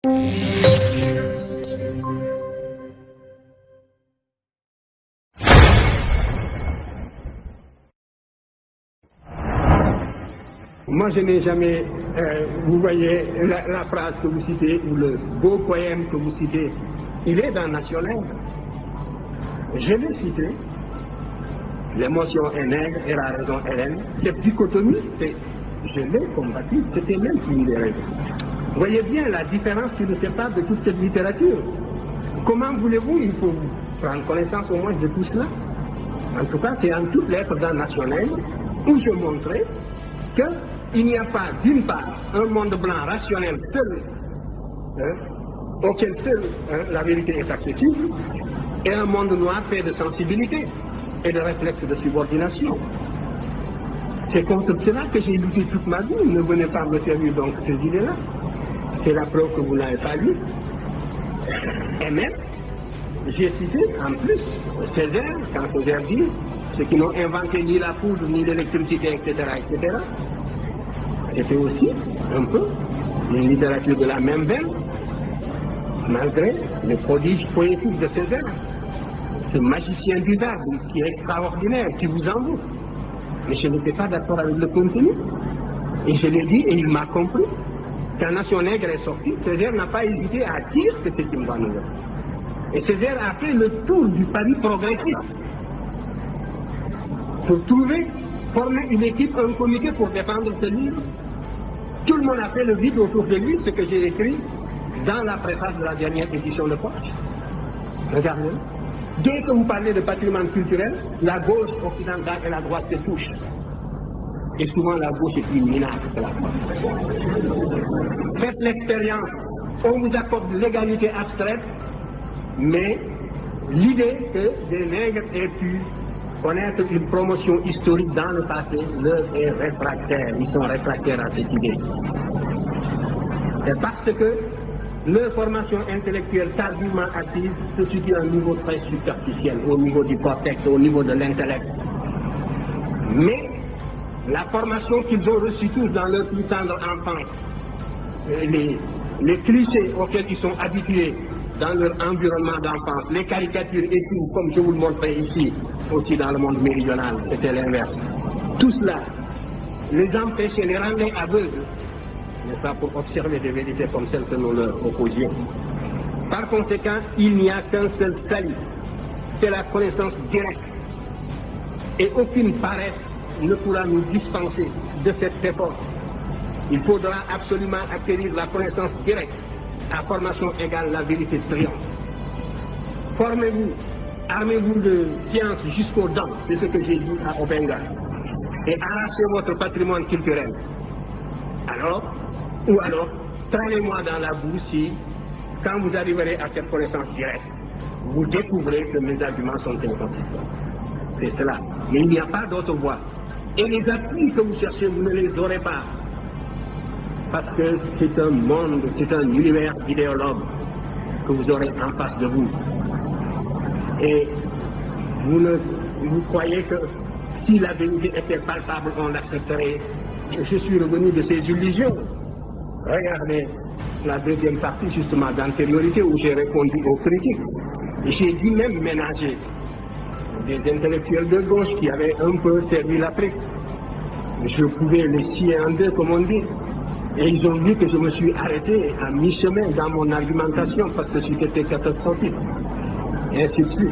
Moi, je n'ai jamais, vous voyez, la phrase que vous citez, ou le beau poème que vous citez, il est dans National. Je l'ai cité, l'émotion est nègre et la raison hélène. Cette dichotomie, je l'ai combattu, c'était même une des règles. Vous voyez bien la différence qui nous sépare de toute cette littérature. Comment voulez-vous, il faut prendre connaissance au moins de tout cela. En tout cas, c'est en toutes lettres dans National où je montrais qu'il n'y a pas, d'une part, un monde blanc rationnel seul, auquel seul la vérité est accessible, et un monde noir fait de sensibilité et de réflexe de subordination. C'est contre cela que j'ai lutté toute ma vie. Ne venez pas me servir donc ces idées-là. C'est la preuve que vous n'avez pas lu. Et même, j'ai cité en plus Césaire, quand Césaire dit ceux qui n'ont inventé ni la poudre, ni l'électricité, etc., etc. C'était aussi un peu une littérature de la même veine, malgré le prodige poétique de Césaire, ce magicien du verbe qui est extraordinaire, qui vous envoûte. Mais je n'étais pas d'accord avec le contenu. Et je l'ai dit et il m'a compris. Quand Nation Nègre est sorti, Césaire n'a pas hésité à dire que c'était une bonne nouvelle. Et Césaire a fait le tour du Paris progressiste pour trouver, former une équipe, un comité pour défendre ce livre. Tout le monde a fait le vide autour de lui, ce que j'ai écrit dans la préface de la dernière édition de Poche. Regardez. Dès que vous parlez de patrimoine culturel, la gauche occidentale et la droite se touchent. Et souvent la gauche est plus minable que la droite. Faites l'expérience, on vous accorde l'égalité abstraite, mais l'idée que des nègres aient pu connaître une promotion historique dans le passé leur est réfractaire. Ils sont réfractaires à cette idée. Et parce que leur formation intellectuelle tardivement acquise se situe à un niveau très superficiel, au niveau du cortex, au niveau de l'intellect. Mais la formation qu'ils ont reçue tous dans leur plus tendre enfance, les clichés auxquels ils sont habitués dans leur environnement d'enfance, les caricatures et tout, comme je vous le montrais ici, aussi dans le monde méridional, c'était l'inverse. Tout cela les empêchait, les rendait aveugles, n'est-ce pas, pour observer des vérités comme celles que nous leur opposions. Par conséquent, il n'y a qu'un seul salut, c'est la connaissance directe. Et aucune paresse ne pourra nous dispenser de cette époque. Il faudra absolument acquérir la connaissance directe. À formation égale, la vérité triomphe. Formez-vous, armez-vous de science jusqu'aux dents, c'est ce que j'ai dit à Obenga, et arrachez votre patrimoine culturel. Ou alors, traînez-moi dans la boue si, quand vous arriverez à cette connaissance directe, vous découvrez que mes arguments sont inconsistants. C'est cela. Mais il n'y a pas d'autre voie. Et les appuis que vous cherchez, vous ne les aurez pas. Parce que c'est un monde, c'est un univers idéologue que vous aurez en face de vous. Et vous croyez que si la vérité était palpable, on l'accepterait. Je suis revenu de ces illusions. Regardez la deuxième partie justement d'antériorité où j'ai répondu aux critiques. J'ai dû même ménager des intellectuels de gauche qui avaient un peu servi l'Afrique. Je pouvais les scier en deux, comme on dit. Et ils ont vu que je me suis arrêté à mi-chemin dans mon argumentation parce que c'était catastrophique. Et ainsi de suite.